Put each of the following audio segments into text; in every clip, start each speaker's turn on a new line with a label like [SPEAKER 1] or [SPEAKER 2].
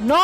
[SPEAKER 1] 9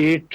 [SPEAKER 2] 8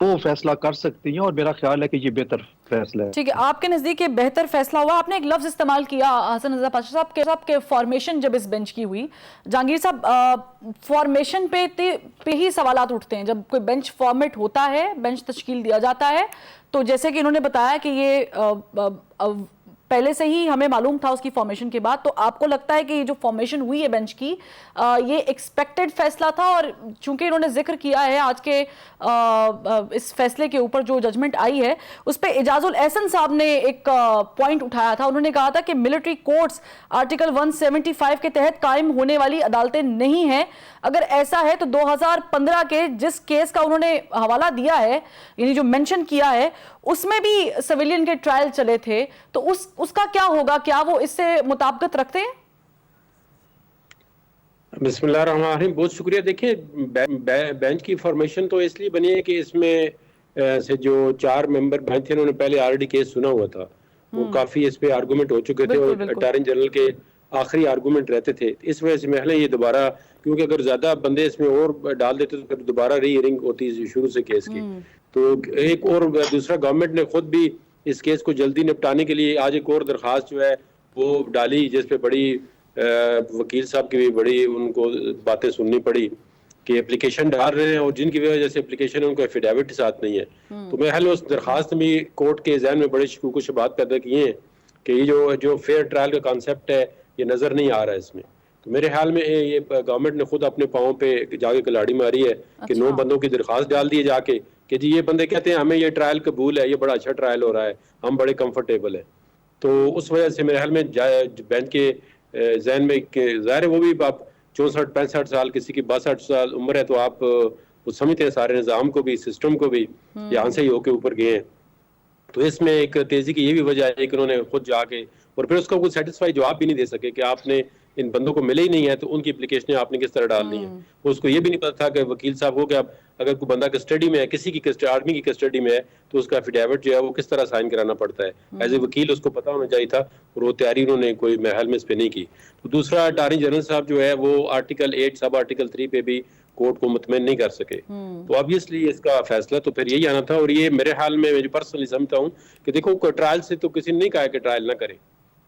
[SPEAKER 2] وہ فیصلہ کر سکتی ہیں اور میرا خیال ہے کہ یہ بہتر فیصلہ ہے.
[SPEAKER 1] ٹھیک ہے، آپ کے نزدیک یہ بہتر فیصلہ ہوا. آپ نے ایک لفظ استعمال کیا حسن رضا پاشا صاحب کے فارمیشن جب اس بینچ کی ہوئی. جہانگیر صاحب، فارمیشن پہ ہی سوالات اٹھتے ہیں. جب کوئی بینچ فارمیٹ ہوتا ہے، بینچ تشکیل دیا جاتا ہے، تو جیسے کہ انہوں نے بتایا کہ یہ پہلے سے ہی ہمیں معلوم تھا اس کی فارمیشن کے بعد، تو آپ کو لگتا ہے کہ یہ جو فارمیشن ہوئی ہے بینچ کی، یہ ایکسپیکٹڈ فیصلہ تھا؟ اور چونکہ انہوں نے ذکر کیا ہے آج کے اس فیصلے کے اوپر جو ججمنٹ آئی ہے اس پہ اعجاز الاحسن صاحب نے ایک پوائنٹ اٹھایا تھا. انہوں نے کہا تھا کہ ملٹری کورٹس آرٹیکل 175 کے تحت قائم ہونے والی عدالتیں نہیں ہیں. اگر ایسا ہے تو 2015 کے جس کیس کا انہوں نے حوالہ دیا ہے، یعنی جو مینشن کیا ہے، اس میں بھی سویلین کے ٹرائل چلے تھے، تو اس کا کیا ہوگا؟ کیا وہ اس سے مطابقت رکھتے ہیں؟
[SPEAKER 3] بسم اللہ الرحمن الرحیم. بہت شکریہ. دیکھیں، بینچ کی فارمیشن تو اس لیے بنی ہے کہ اس میں سے جو 4 ممبر بینچ تھے، انہوں نے پہلے آلریڈی کیس سنا ہوا تھا، وہ کافی اس پہ آرگومنٹ ہو چکے تھے اور اٹارنی جنرل کے آخری آرگومنٹ رہتے تھے. اس وجہ سے محلے یہ دوبارہ، کیونکہ اگر زیادہ بندے اس میں اور ڈال دیتے تو پھر دوبارہ ری ہیئرنگ ہوتی شروع سے کیس کی. تو ایک اور دوسرا گورنمنٹ نے خود بھی اس کیس کو جلدی نپٹانے کے لیے آج ایک اور درخواست جو ہے وہ ڈالی، جس پہ بڑی وکیل صاحب کی بھی بڑی ان کو باتیں سننی پڑی کہ اپلیکیشن ڈال رہے ہیں اور جن کی وجہ سے اپلیکیشن ان کو ایفیڈیوٹ ساتھ نہیں ہے. تو میں حل اس درخواست میں کورٹ کے ذہن میں بڑے شکوک و شبہات پیدا کیے ہیں کہ یہ جو فیئر ٹرائل کا کانسیپٹ ہے یہ نظر نہیں آ رہا ہے اس میں. تو میرے خیال میں یہ گورنمنٹ نے خود اپنے پاؤں پہ جا کے کلاڑی ماری ہے کہ 9 بندوں کی درخواست ڈال دی جا کے کہ جی یہ بندے کہتے ہیں ہمیں یہ ٹرائل قبول ہے، یہ بڑا اچھا ٹرائل ہو رہا ہے، ہم بڑے کمفرٹیبل ہیں. تو اس وجہ سے میرے خیال میں بینچ کے ذہن میں ظاہر ہے وہ بھی آپ 64-65 سال، کسی کی 62 سال عمر ہے، تو آپ وہ سمجھتے ہیں سارے نظام کو بھی، سسٹم کو بھی، یہاں سے ہی ہو کے اوپر گئے ہیں. تو اس میں ایک تیزی کی یہ بھی وجہ ہے کہ انہوں نے خود جا کے اور پھر اس کا کوئی سیٹسفائی جواب بھی نہیں دے سکے کہ آپ نے ان بندوں کو ملے ہی نہیں ہے تو ان کی اپلیکیشنیں آپ نے کس طرح ڈالنی ہیں. اس کو یہ بھی نہیں پتا تھا کہ وکیل صاحب کو کہ اب اگر کوئی بندہ کسٹڈی میں ہے، کسی کی آرمی کی کسٹڈی میں ہے، تو اس کا ایفیڈیوٹ جو ہے وہ کس طرح سائن کرانا پڑتا ہے. ایز اے وکیل اس کو پتا ہونا چاہیے تھا اور وہ تیاری انہوں نے کوئی محل میں اس پہ نہیں کی. تو دوسرا اٹارنی جنرل صاحب جو ہے وہ آرٹیکل 8 سب آرٹیکل 3 پہ بھی کورٹ کو مطمئن نہیں کر سکے. تو obviously اس کا فیصلہ تو پھر یہی آنا تھا. اور یہ میرے حال میں پرسنلی سمجھتا ہوں کہ دیکھو ٹرائل سے تو کسی نے نہیں کہا کہ ٹرائل نہ کرے.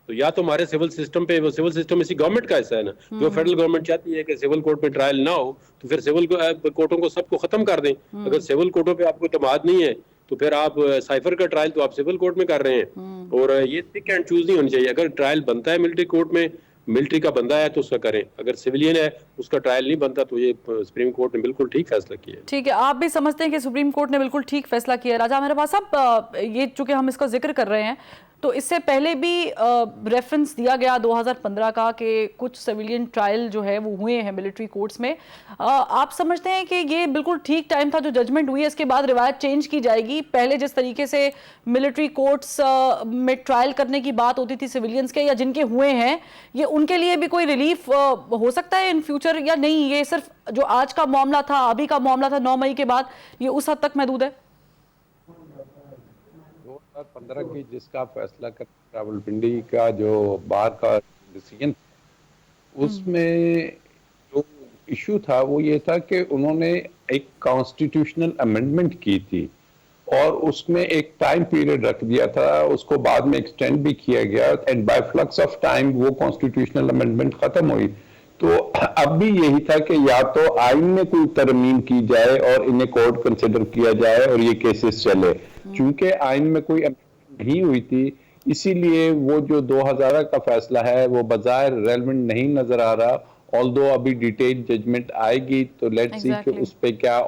[SPEAKER 3] تو یا تو ہمارے سول سسٹم پہ، وہ سول سسٹم اسی گورنمنٹ کا حصہ ہے نا، جو فیڈرل گورنمنٹ چاہتی ہے کہ سول کورٹ میں ٹرائل نہ ہو تو پھر سول کورٹوں کو سب کو ختم کر دیں. اگر سول کورٹوں پہ آپ کو اعتماد نہیں ہے تو پھر آپ سائفر کا ٹرائل تو آپ سول کورٹ میں کر رہے ہیں. اور یہ پک اینڈ چوز نہیں ہونی چاہیے. اگر ٹرائل بنتا ہے ملٹری کورٹ میں، ملٹری کا بندہ ہے تو اس کا کریں. اگر سویلین ہے اس کا ٹرائل نہیں بنتا تو یہ سپریم کورٹ نے بالکل ٹھیک فیصلہ کیا ہے.
[SPEAKER 1] ٹھیک ہے، آپ بھی سمجھتے ہیں کہ سپریم کورٹ نے بالکل ٹھیک فیصلہ کیا ہے. راجہ میرے پاس اب یہ چونکہ ہم اس کا ذکر کر رہے ہیں تو اس سے پہلے بھی ریفرنس دیا گیا 2015 کا کہ کچھ سویلین ٹرائل جو ہے وہ ہوئے ہیں ملٹری کورٹس میں. آپ سمجھتے ہیں کہ یہ بالکل ٹھیک ٹائم تھا جو ججمنٹ ہوئی ہے اس کے بعد روایت چینج کی جائے گی؟ پہلے جس طریقے سے ملٹری کورٹس میں ٹرائل کرنے کی بات ہوتی تھی سویلینز کے یا جن کے ہوئے ہیں، یہ ان کے لیے بھی کوئی ریلیف ہو سکتا ہے ان فیوچر یا نہیں؟ یہ صرف جو آج کا معاملہ تھا، ابھی کا معاملہ تھا 9 مئی کے بعد، یہ اس حد تک محدود ہے؟
[SPEAKER 4] 2015 کی جس کا فیصلہ کر راولپنڈی کا جو بار کا ڈیسیژن، اس میں جو ایشو تھا وہ یہ تھا کہ انہوں نے ایک کانسٹیٹیوشنل امینڈمنٹ کی تھی اور اس میں ایک ٹائم پیریڈ رکھ دیا تھا. اس کو بعد میں ایکسٹینڈ بھی کیا گیا and by flux of time وہ کانسٹیٹیوشنل امینڈمنٹ ختم ہوئی. تو اب بھی یہی تھا کہ یا تو آئین میں کوئی ترمیم کی جائے اور انہیں کورٹ کنسیڈر کیا جائے اور یہ کیسز چلے. چونکہ آئین میں کوئی نہیں ہوئی تھی اسی لیے وہ جو 2000 کا فیصلہ ہے وہ بظاہر ریلیونٹ نہیں نظر آ رہا. آلدو ابھی ڈیٹیل ججمنٹ آئے گی تو لیٹ سی کہ اس پہ کیا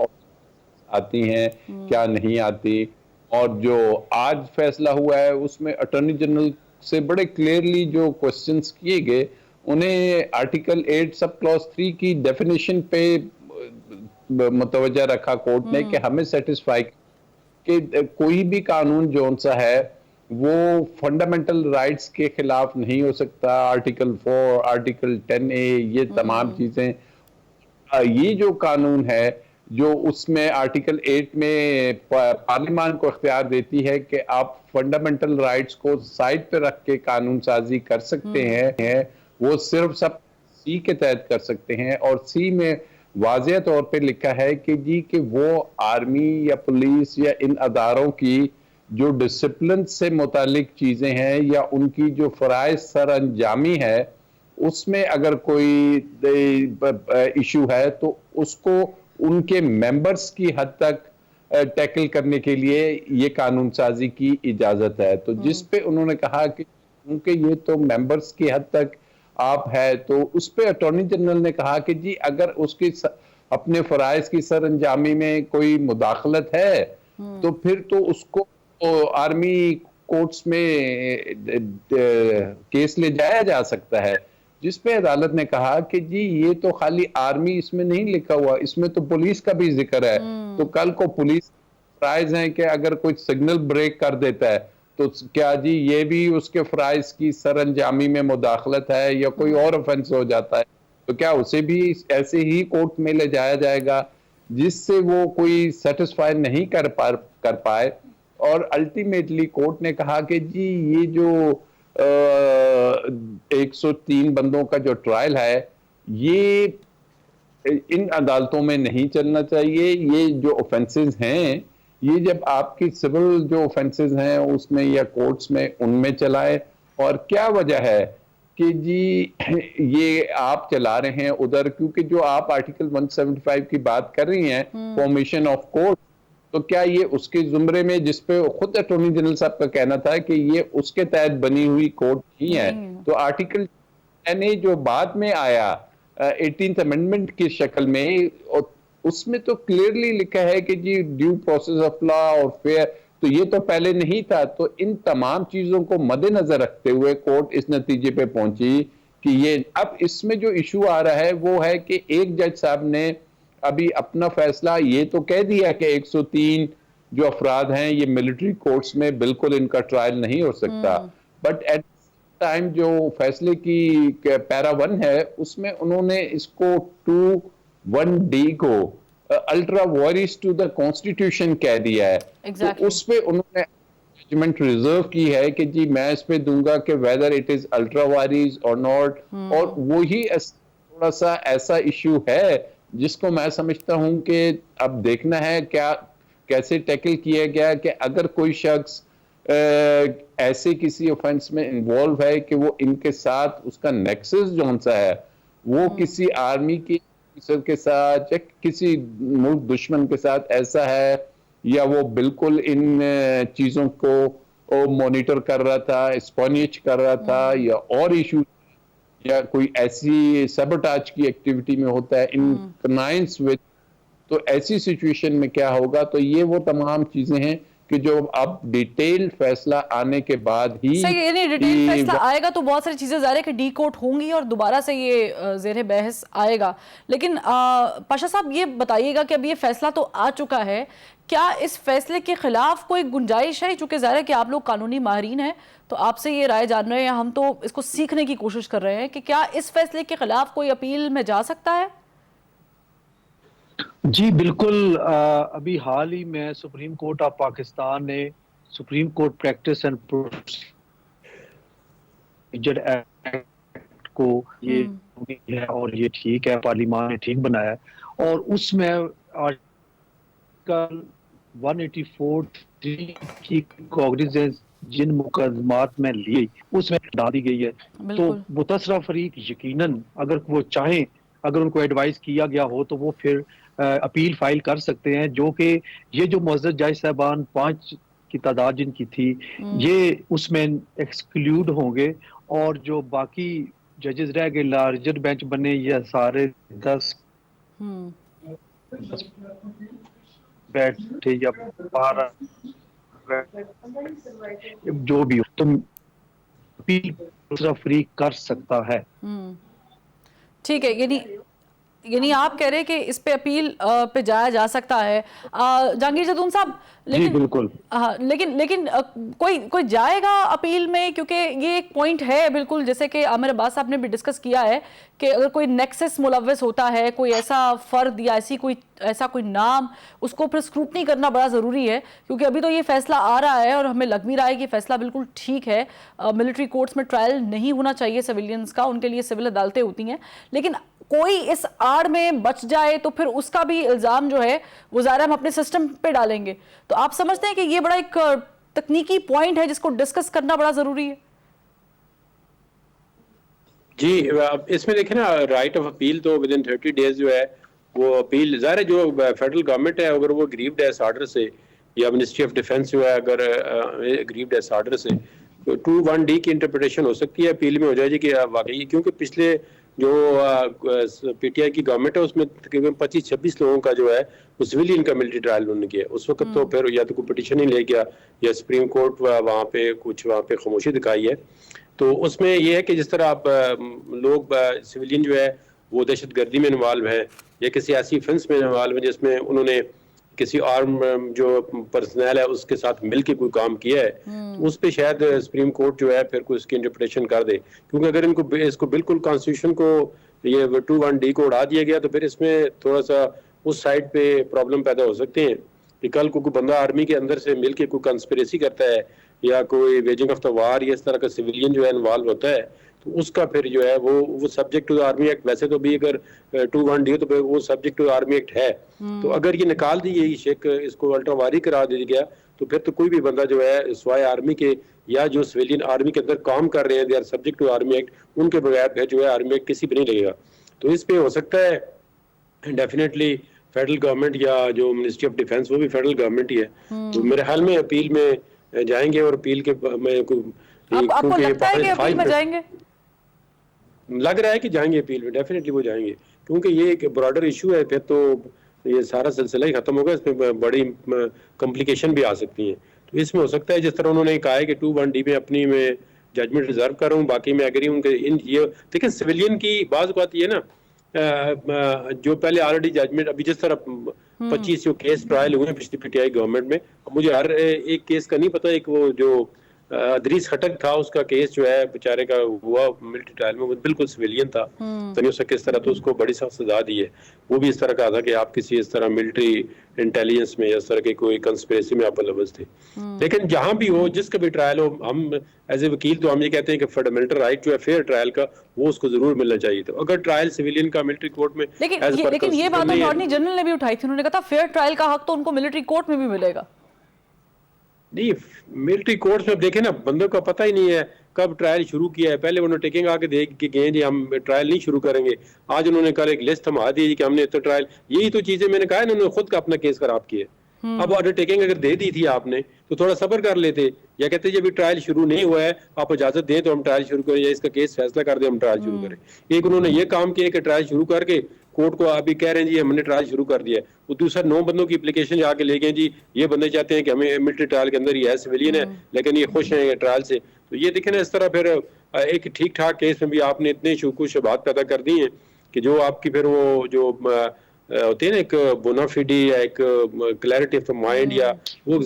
[SPEAKER 4] آتی ہیں کیا نہیں آتی. اور جو آج فیصلہ ہوا ہے اس میں اٹارنی جنرل سے بڑے کلیئرلی جو کوسچنز کیے گئے انہیں آرٹیکل 8 سب کلاس 3 کی ڈیفینیشن پہ متوجہ رکھا کورٹ نے کہ ہمیں سیٹسفائی کہ کوئی بھی قانون جون سا ہے وہ فنڈامنٹل رائٹس کے خلاف نہیں ہو سکتا. آرٹیکل 4 آرٹیکل 10A یہ تمام چیزیں، یہ جو قانون ہے جو اس میں آرٹیکل 8 میں پارلیمان کو اختیار دیتی ہے کہ آپ فنڈامنٹل رائٹس کو سائڈ پہ رکھ کے قانون سازی کر سکتے ہیں، وہ صرف سب سی کے تحت کر سکتے ہیں. اور سی میں واضح طور پہ لکھا ہے کہ جی کہ وہ آرمی یا پولیس یا ان اداروں کی جو ڈسپلن سے متعلق چیزیں ہیں یا ان کی جو فرائض سر انجامی ہے اس میں اگر کوئی ایشو ہے تو اس کو ان کے ممبرز کی حد تک ٹیکل کرنے کے لیے یہ قانون سازی کی اجازت ہے. تو جس پہ انہوں نے کہا کہ کیونکہ یہ تو ممبرز کی حد تک آپ ہے تو اس پہ اٹارنی جنرل نے کہا کہ جی اگر اس کی اپنے فرائض کی سر انجامی میں کوئی مداخلت ہے تو پھر تو اس کو آرمی کورٹس میں کیس لے جایا جا سکتا ہے. جس پہ عدالت نے کہا کہ جی یہ تو خالی آرمی اس میں نہیں لکھا ہوا, اس میں تو پولیس کا بھی ذکر ہے. تو کل کو پولیس فرائض ہیں کہ اگر کوئی سگنل بریک کر دیتا ہے تو کیا جی یہ بھی اس کے فرائض کی سر انجامی میں مداخلت ہے یا کوئی اور افینس ہو جاتا ہے تو کیا اسے بھی ایسے ہی کورٹ میں لے جایا جائے گا, جس سے وہ کوئی سیٹسفائی نہیں کر پائے. اور الٹیمیٹلی کورٹ نے کہا کہ جی یہ جو 103 بندوں کا جو ٹرائل ہے یہ ان عدالتوں میں نہیں چلنا چاہیے. یہ جو اوفینسز ہیں یہ جب آپ کی سول جو اوفینسز ہیں اس میں یا کورٹس میں ان میں چلائے. اور کیا وجہ ہے کہ جی یہ آپ چلا رہے ہیں ادھر, کیونکہ جو آپ آرٹیکل 175 کی بات کر رہی ہیں فارمیشن آف کورٹ, تو کیا یہ اس کے زمرے میں جس پہ خود اٹارنی جنرل صاحب کا کہنا تھا کہ یہ اس کے تحت بنی ہوئی کورٹ ہی ہے. تو آرٹیکل جو بعد میں آیا 18th امینڈمنٹ کی شکل میں, اس میں تو کلیئرلی لکھا ہے کہ جی ڈیو پروسیس آف لا اور فیئر, تو یہ تو پہلے نہیں تھا. تو ان تمام چیزوں کو مد نظر رکھتے ہوئے کورٹ اس نتیجے پہ پہنچی کہ یہ اب اس میں جو ایشو آ رہا ہے وہ ہے کہ ایک جج صاحب نے ابھی اپنا فیصلہ یہ تو کہہ دیا کہ 103 جو افراد ہیں یہ ملٹری کورٹس میں بالکل ان کا ٹرائل نہیں ہو سکتا, بٹ ایٹ ٹائم جو فیصلے کی پیرا 1 ہے اس میں انہوں نے اس کو 2(1)(d) کو ultra vires to the constitution کہہ دیا ہے. تو اس پہ انہوں نے ججمنٹ ریزرو کی ہے کہ جی میں اس پہ دوں گا کہ whether it is ultra virus اور ناٹ. اور وہی تھوڑا سا ایسا ایشو ہے جس کو میں سمجھتا ہوں کہ اب دیکھنا ہے کیا کیسے ٹیکل کیا گیا کہ اگر کوئی شخص ایسے کسی اوفینس میں انوالو ہے کہ وہ ان کے ساتھ اس کا نیکسس جو سا ہے وہ کسی آرمی کے آفیسر کے ساتھ یا کسی ملک دشمن کے ساتھ ایسا ہے, یا وہ بالکل ان چیزوں کو مانیٹر کر رہا تھا, اسپونیچ کر رہا تھا, یا اور ایشو یا کوئی ایسی سیبوٹاج کی ایکٹیویٹی میں ہوتا ہے ان کنائنس وچ, تو ایسی سچویشن میں کیا ہوگا. تو یہ وہ تمام چیزیں ہیں کہ جو اب ڈیٹیل فیصلہ آنے کے بعد ہی
[SPEAKER 1] صحیح, یعنی ڈیٹیل فیصلہ آئے گا تو بہت ساری چیزیں ظاہر ہے کہ ڈی کوٹ ہوں گی اور دوبارہ سے یہ زیر بحث آئے گا. لیکن پاشا صاحب یہ بتائیے گا کہ اب یہ فیصلہ تو آ چکا ہے, کیا اس فیصلے کے خلاف کوئی گنجائش ہے؟ چونکہ ظاہر ہے کہ آپ لوگ قانونی ماہرین ہیں تو آپ سے یہ رائے جان رہے ہیں, ہم تو اس کو سیکھنے کی کوشش کر رہے ہیں کہ کیا اس فیصلے کے خلاف کوئی اپیل میں جا سکتا ہے؟
[SPEAKER 2] جی بالکل, ابھی حال ہی میں سپریم کورٹ آف پاکستان نے supreme court practice and procedure act کو یہ ہے اور یہ ٹھیک ہے, پارلیمان نے ٹھیک بنایا ہے, اور اس میں آرٹیکل 184(3) کی کوگنیزنس جن مقدمات میں لی اس میں ڈال دی گئی ہے. تو متاثرہ فریق یقیناً اگر وہ چاہیں, اگر ان کو ایڈوائز کیا گیا ہو تو وہ پھر اپیل فائل کر سکتے ہیں, جو کہ یہ جو معزز جج صاحبان 5 کی تعداد جن کی تھی یہ اس میں ایکسکلیوڈ ہوں گے, اور جو باقی ججز رہ گئے لارجر بینچ بنے یہ سارے 10 بیٹھے یا 12 جو بھی ہو تو اپیل دوسرا فریق کر سکتا ہے.
[SPEAKER 1] ٹھیک ہے, یعنی آپ کہہ رہے ہیں کہ اس پہ اپیل پہ جایا جا سکتا ہے. جہانگیر جدون صاحب لیکن کوئی جائے گا اپیل میں؟ کیونکہ یہ ایک پوائنٹ ہے بالکل, جیسے کہ عامر عباس صاحب نے بھی ڈسکس کیا ہے کہ اگر کوئی نیکسس ملوث ہوتا ہے, کوئی ایسا فرد یا ایسا کوئی نام, اس کو پھر اسکروٹنی کرنا بڑا ضروری ہے. کیونکہ ابھی تو یہ فیصلہ آ رہا ہے اور ہمیں لگ بھی رہا ہے کہ فیصلہ بالکل ٹھیک ہے, ملٹری کورٹس میں ٹرائل نہیں ہونا چاہیے سویلینز کا, ان کے لیے سول عدالتیں ہوتی ہیں. لیکن کوئی اس آڑ میں بچ جائے تو پھر اس کا بھی الزام جو ہے وہ ظاہر ہم اپنے سسٹم پہ ڈالیں گے. تو آپ سمجھتے ہیں کہ یہ بڑا ایک تکنیکی پوائنٹ ہے جس کو ڈسکس کرنا بڑا ضروری ہے؟
[SPEAKER 3] جی اس میں دیکھیں نا رائٹ آف اپیل تو ود ان 30 days جو ہے وہ اپیل ظاہر ہے جو فیڈرل گورنمنٹ ہے اگر وہ گریوڈ ہے اس آرڈر سے یا منسٹری آف ڈیفینس جو ہے اگر گریوڈ ہے اس آرڈر سے تو 2(1)(d) کی انٹرپریٹیشن ہو سکتی ہے اپیل میں ہو جائے گی کہ واقعی کیونکہ پچھلے جو پی ٹی آئی کی گورنمنٹ ہے اس میں تقریباً 25-26 لوگوں کا جو ہے وہ سویلین کا ملٹری ٹرائل انہوں نے کیا اس وقت تو پھر یا تو کوئی پٹیشن ہی لے گیا یا سپریم کورٹ وہاں پہ خاموشی دکھائی ہے. تو اس میں یہ ہے کہ جس طرح آپ لوگ سویلین جو ہے وہ دہشت گردی میں انوالو ہے یا کسی ایسی فنس میں انوالو ہے جس میں انہوں نے کسی آرم جو پرسنل ہے اس کے ساتھ مل کے کوئی کام کیا ہے تو اس پہ شاید سپریم کورٹ جو ہے پھر کوئی اس کی انٹرپریٹیشن کر دے کیونکہ اگر اس کو بالکل کانسٹیٹیوشن کو یہ 2(1)(d) کو اڑا دیا گیا تو پھر اس میں تھوڑا سا اس سائڈ پہ پرابلم پیدا ہو سکتے ہیں کہ کل کو کوئی بندہ آرمی کے اندر سے مل کے کوئی کنسپریسی کرتا ہے یا کوئی ویجنگ آف دا وار یا اس طرح کا سویلین جو ہے انوالو ہوتا ہے تو اس کا پھر جو ہے وہ سبجیکٹ ٹو آرمی ایکٹ ویسے تو بھی اگر 2(1)(d) تو پھر وہ سبجیکٹ ٹو آرمی ایکٹ ہے تو اگر یہ نکال دی گئی شیک اس کو الٹرا واری کرا دیا گیا تو پھر تو کوئی بھی بندہ جو ہے سوائے آرمی کے یا جو سویلین آرمی کے اندر کام کر رہے ہیں they are subject to army act ان کے بغیر پھر جو ہے آرمی ایکٹ کسی پہ نہیں لگے گا. تو اس پہ ہو سکتا ہے ڈیفینیٹلی فیڈرل گورنمنٹ یا جو منسٹری آف ڈیفینس وہ بھی فیڈرل گورنمنٹ ہی ہے تو میرے خیال میں اپیل میں جائیں گے اور اپیل کے میں
[SPEAKER 1] آپ کو لگتا ہے کہ اپیل میں جائیں گے؟
[SPEAKER 3] لگ رہا ہے کہ جائیں گے اپیل میں ڈیفینیٹلی وہ جائیں گے کیونکہ یہ ایک براڈر ایشو ہے پھر تو یہ سارا سلسلہ ہی ختم ہوگا اس میں بڑی کمپلیکیشن بھی آ سکتی ہیں. تو اس میں ہو سکتا ہے جس طرح انہوں نے کہا ہے کہ 2(1)(d) میں اپنی میں ججمنٹ ریزرو کر رہا ہوں باقی میں اگری ہوں کہ یہ دیکھیں سویلین کی بعض اوقات یہ نا جو پہلے آلریڈی ججمنٹ ابھی جس طرح 25 جو کیس ٹرائل ہوئے ہیں پچھلی پی ٹی آئی گورنمنٹ میں مجھے ہر ایک کیس کا نہیں پتا ایک وہ جو ادریس خٹک تھا اس کا کیس جو ہے بیچارے کا ہوا ملٹری ٹرائل میں وہ بالکل سویلین تھا تو نہیں ہو سکے اس طرح تو اس کو بڑی سخت سزا دی ہے. وہ بھی اس طرح کہا تھا کہ آپ کسی اس طرح ملٹری انٹیلیجنس میں یا اس طرح کی کوئی کنسپریسی میں آپ ملوث تھے. لیکن جہاں بھی ہو جس کا بھی ٹرائل ہو ہم ایز اے وکیل تو ہم یہ کہتے ہیں کہ فنڈامنٹل رائٹ جو ہے فیئر ٹرائل کا وہ اس کو ضرور ملنا چاہیے. تو اگر ٹرائل سویلین کا ملٹری کورٹ میں
[SPEAKER 1] لیکن یہ بات اٹارنی جنرل نے بھی اٹھائی تھی انہوں نے کہا تھا فیئر ٹرائل کا حق تو ان کو ملٹری کورٹ میں بھی ملے گا.
[SPEAKER 3] نہیں ملٹری کورٹس میں دیکھیں نا بندوں کا پتہ ہی نہیں ہے کب ٹرائل شروع کیا ہے. پہلے انہوں نے ٹیکنگ آ کے دیکھ کے گئے جی ہم ٹرائل نہیں شروع کریں گے. آج انہوں نے کل ایک لسٹ تھما دی جی کہ ہم نے تو ٹرائل یہی تو چیزیں میں نے کہا انہوں نے خود کا اپنا کیس خراب کیا. اب آرڈر ٹیکنگ اگر دے دی تھی آپ نے تو تھوڑا صبر کر لیتے یا کہتے جب ٹرائل شروع نہیں ہوا ہے آپ اجازت دیں تو ہم ٹرائل شروع کریں یا اس کا کیس فیصلہ کر دیں ہم ٹرائل شروع کریں. ایک انہوں نے یہ کام کیا کہ ٹرائل شروع کر کے کورٹ کو ابھی کہہ رہے ہیں جی ہم نے ٹرائل شروع کر دیا ہے. وہ دوسرا 9 بندوں کی اپلیکیشن جا کے لے گئے جی یہ بندے چاہتے ہیں کہ ہمیں ملٹری ٹرائل کے اندر یہ ہے سویلین ہے لیکن یہ خوش ہیں ٹرائل سے. تو یہ دیکھیں نا اس طرح پھر ایک ٹھیک ٹھاک کیس میں بھی آپ نے اتنے شکوک شبہات پیدا کر دی ہیں کہ جو آپ کی پھر وہ جو ہوتے ہیں نا ایک بونافیڈی یا ایک کلیئرٹی آف دا مائنڈ یا وہ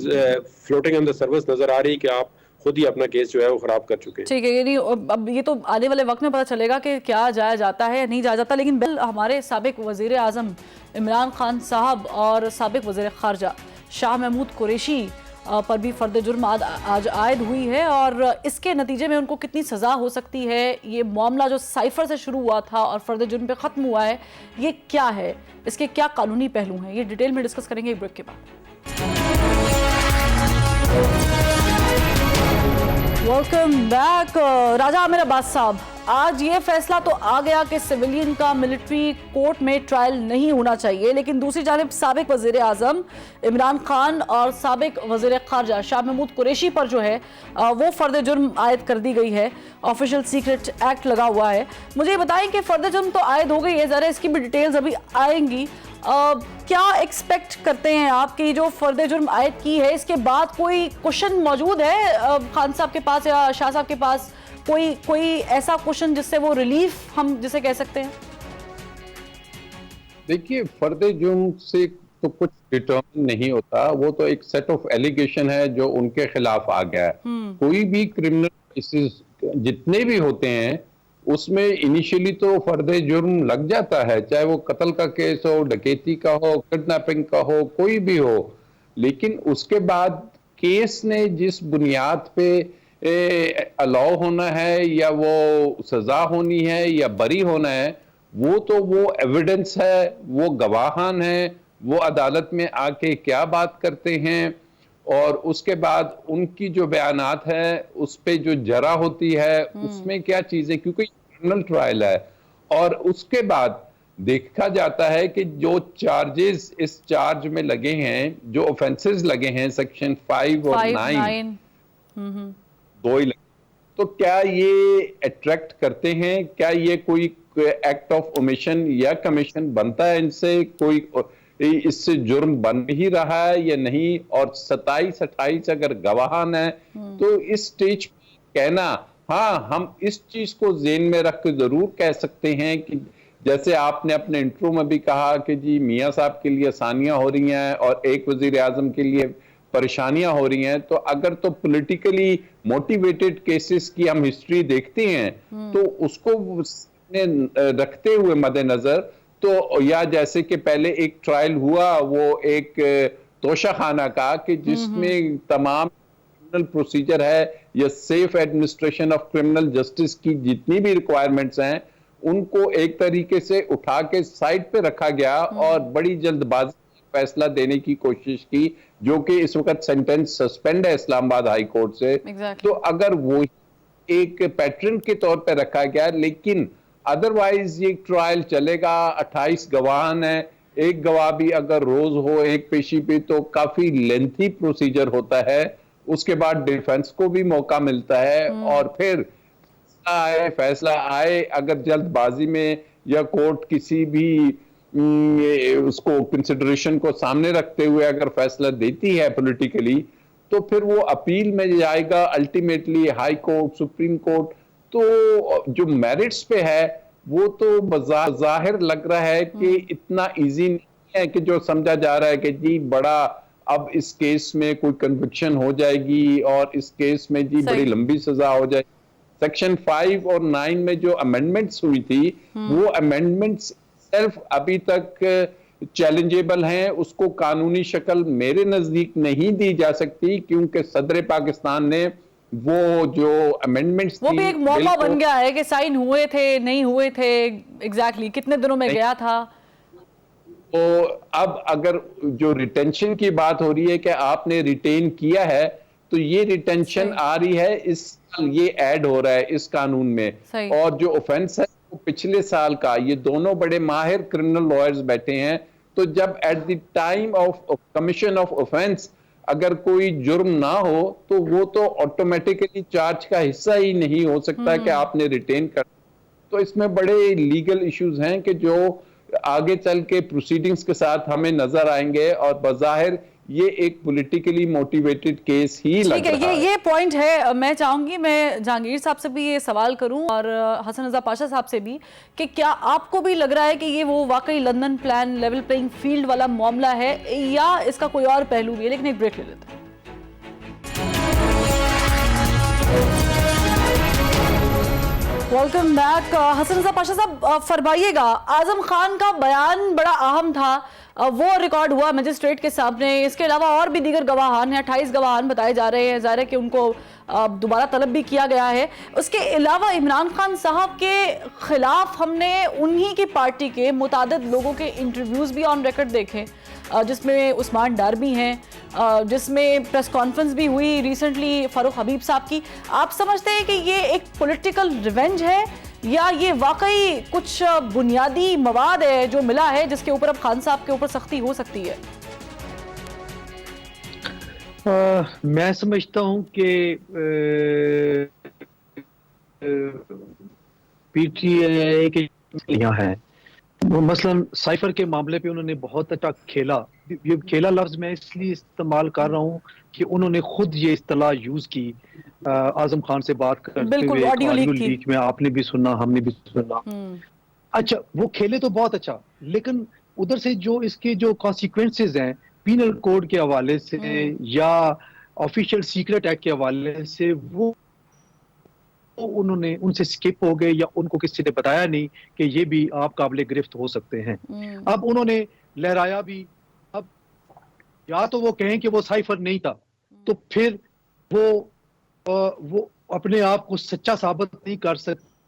[SPEAKER 3] فلوٹنگ آن دا سروس نظر آ رہی کہ آپ خود ہی اپنا کیس جو ہے وہ خراب کر چکے ہیں.
[SPEAKER 1] ٹھیک ہے یعنی اب یہ تو آنے والے وقت میں پتہ چلے گا کہ کیا جایا جاتا ہے یا نہیں جایا جاتا. لیکن ہمارے سابق وزیر اعظم عمران خان صاحب اور سابق وزیر خارجہ شاہ محمود قریشی پر بھی فرد جرم آج عائد ہوئی ہے اور اس کے نتیجے میں ان کو کتنی سزا ہو سکتی ہے. یہ معاملہ جو سائفر سے شروع ہوا تھا اور فرد جرم پہ ختم ہوا ہے یہ کیا ہے, اس کے کیا قانونی پہلو ہیں, یہ ڈیٹیل میں ڈسکس کریں گے ایک بریک کے بعد. Welcome back. راجہ عامر عباس صاحب, آج یہ فیصلہ تو آ گیا کہ سویلین کا ملٹری کورٹ میں ٹرائل نہیں ہونا چاہیے, لیکن دوسری جانب سابق وزیر اعظم عمران خان اور سابق وزیر خارجہ شاہ محمود قریشی پر جو ہے وہ فرد جرم عائد کر دی گئی ہے. آفیشل سیکرٹ ایکٹ لگا ہوا ہے. مجھے یہ بتائیں کہ فرد جرم تو عائد ہو گئی ہے, ذرا اس کی بھی ڈیٹیلز ابھی آئیں گی. کیا ایکسپیکٹ کرتے ہیں آپ کی جو فرد جرم عائد کی ہے اس کے بعد کوئی کوشن موجود ہے خان صاحب کے پاس یا شاہ صاحب کے پاس, کوئی ایسا کوشن جس سے وہ ریلیف ہم جسے کہہ سکتے ہیں؟
[SPEAKER 4] دیکھیے فرد جرم سے تو کچھ ڈیٹرمن نہیں ہوتا, وہ تو ایک سیٹ آف ایلیگیشن ہے جو ان کے خلاف آ گیا ہے. کوئی بھی کرمنل کیسز جتنے بھی ہوتے ہیں اس میں انیشیلی تو فرد جرم لگ جاتا ہے, چاہے وہ قتل کا کیس ہو, ڈکیتی کا ہو, کڈنیپنگ کا ہو, کوئی بھی ہو. لیکن اس کے بعد کیس نے جس بنیاد پہ الاؤ ہونا ہے یا وہ سزا ہونی ہے یا بری ہونا ہے وہ تو وہ ایویڈنس ہے, وہ گواہان ہیں, وہ عدالت میں آ کے کیا بات کرتے ہیں, اور اس کے بعد ان کی جو بیانات ہیں اس پہ جو جرا ہوتی ہے اس میں کیا چیزیں, کیونکہ کرمنل ٹرائل ہے, اور اس کے بعد دیکھا جاتا ہے کہ جو چارجز اس چارج میں لگے ہیں, جو اوفینسز لگے ہیں سیکشن 5 اور 9 دو ہی لگے, تو کیا یہ اٹریکٹ کرتے ہیں, کیا یہ کوئی ایکٹ آف اومیشن یا کمیشن بنتا ہے ان سے, کوئی اس سے جرم بن ہی رہا ہے یا نہیں, اور 27-28 اگر گواہان ہیں تو اس سٹیج پہ کہنا, ہاں ہم اس چیز کو ذہن میں رکھ کے ضرور کہہ سکتے ہیں کہ جیسے آپ نے اپنے انٹرو میں بھی کہا کہ جی میاں صاحب کے لیے آسانیاں ہو رہی ہیں اور ایک وزیر اعظم کے لیے پریشانیاں ہو رہی ہیں, تو اگر تو پولیٹیکلی موٹیویٹڈ کیسز کی ہم ہسٹری دیکھتے ہیں تو اس کو رکھتے ہوئے مد نظر, تو یا جیسے کہ پہلے ایک ٹرائل ہوا وہ ایک توشہ خانہ کا کہ جس میں تمام کرمنل پروسیجر ہے یا safe administration of criminal justice کی جتنی بھی ریکوائرمنٹس ہیں ان کو ایک طریقے سے اٹھا کے سائڈ پہ رکھا گیا اور بڑی جلد بازی فیصلہ دینے کی کوشش کی, جو کہ اس وقت سینٹنس سسپینڈ ہے اسلام آباد ہائی کورٹ سے. تو اگر وہ ایک پیٹرن کے طور پہ رکھا گیا, لیکن ادروائز یہ ٹرائل چلے گا, 28 گواہان ہیں, ایک گواہ بھی اگر روز ہو ایک پیشی پہ تو کافی لینتھی پروسیجر ہوتا ہے, اس کے بعد ڈیفنس کو بھی موقع ملتا ہے, اور پھر فیصلہ آئے اگر جلد بازی میں یا کورٹ کسی بھی اس کو کنسیڈریشن کو سامنے رکھتے ہوئے اگر فیصلہ دیتی ہے پولیٹیکلی, تو پھر وہ اپیل میں جائے گا ultimately high court, supreme court. تو جو میرٹس پہ ہے وہ تو بظاہر لگ رہا ہے کہ اتنا ایزی نہیں ہے کہ جو سمجھا جا رہا ہے کہ جی بڑا اب اس کیس میں کوئی کنوکشن ہو جائے گی اور اس کیس میں جی بڑی لمبی سزا ہو جائے گی. سیکشن 5 اور 9 میں جو امینڈمنٹس ہوئی تھی وہ امینڈمنٹس صرف ابھی تک چیلنجیبل ہیں, اس کو قانونی شکل میرے نزدیک نہیں دی جا سکتی, کیونکہ صدر پاکستان نے وہ جو امینڈمنٹس
[SPEAKER 1] وہ بھی ایک موقع بن گیا ہے کہ سائن ہوئے تھے نہیں ہوئے تھے, ایگزیکٹلی کتنے دنوں میں گیا تھا.
[SPEAKER 4] تو اب اگر جو ریٹینشن کی بات ہو رہی ہے کہ آپ نے ریٹین کیا ہے, تو یہ ریٹینشن آ رہی ہے اس سال, یہ ایڈ ہو رہا ہے اس قانون میں, اور جو اوفینس ہے وہ پچھلے سال کا. یہ دونوں بڑے ماہر کرمنل لائرز بیٹھے ہیں, تو جب at the time of commission of offence اگر کوئی جرم نہ ہو تو وہ تو آٹومیٹکلی چارج کا حصہ ہی نہیں ہو سکتا کہ آپ نے ریٹین کر. تو اس میں بڑے لیگل ایشوز ہیں کہ جو آگے چل کے پروسیڈنگز کے ساتھ ہمیں نظر آئیں گے, اور بظاہر یہ ایک پولیٹیکلی موٹیویٹڈ کیس ہی لگ رہا ہے.
[SPEAKER 1] یہ پوائنٹ ہے. میں چاہوں گی میں جہانگیر صاحب سے بھی یہ سوال کروں اور حسن رضا پاشا صاحب سے بھی کہ کیا آپ کو بھی لگ رہا ہے کہ یہ وہ واقعی London plan level playing field والا معاملہ ہے یا اس کا کوئی اور پہلو بھی ہے؟ لیکن ایک بریک لے لیتے ہیں. Welcome back. حسن رضا پاشا صاحب فرمائیے گا, اعظم خان کا بیان بڑا اہم تھا, وہ ریکارڈ ہوا مجسٹریٹ کے سامنے, اس کے علاوہ اور بھی دیگر گواہان ہیں, 28 گواہان بتائے جا رہے ہیں, ظاہر ہے کہ ان کو دوبارہ طلب بھی کیا گیا ہے. اس کے علاوہ عمران خان صاحب کے خلاف ہم نے انہی کی پارٹی کے متعدد لوگوں کے انٹرویوز بھی آن ریکارڈ دیکھے, جس میں عثمان ڈار بھی ہیں, جس میں پریس کانفرنس بھی ہوئی ریسنٹلی فاروق حبیب صاحب کی. آپ سمجھتے ہیں کہ یہ ایک پولیٹیکل ریونج ہے یا یہ واقعی کچھ بنیادی مواد ہے جو ملا ہے جس کے اوپر اب خان صاحب کے اوپر سختی ہو سکتی ہے؟
[SPEAKER 2] میں سمجھتا ہوں کہ پی ٹی اے کے ہیں, مثلاً سائفر کے معاملے پہ انہوں نے بہت اچھا کھیلا. یہ کھیلا لفظ میں اس لیے استعمال کر رہا ہوں کہ انہوں نے خود یہ اصطلاح یوز کی اعظم خان سے بات کرتے ہوئے, آڈیو لیک میں آپ نے بھی سنا, ہم نے بھی سنا. اچھا وہ کھیلے تو بہت اچھا, لیکن ادھر سے جو اس کے جو کانسیکوینسز ہیں پینل کوڈ کے حوالے سے یا آفیشیل سیکرٹ ایکٹ کے حوالے سے, وہ انہوں نے ان سے سکپ ہو گئے یا ان کو کسی نے بتایا نہیں کہ یہ بھی آپ قابل گرفت ہو سکتے ہیں. اب انہوں نے لہرایا بھی, اب یا تو وہ کہیں کہ وہ سائفر نہیں تھا تو پھر وہ اپنے آپ کو سچا ثابت نہیں کر سکتے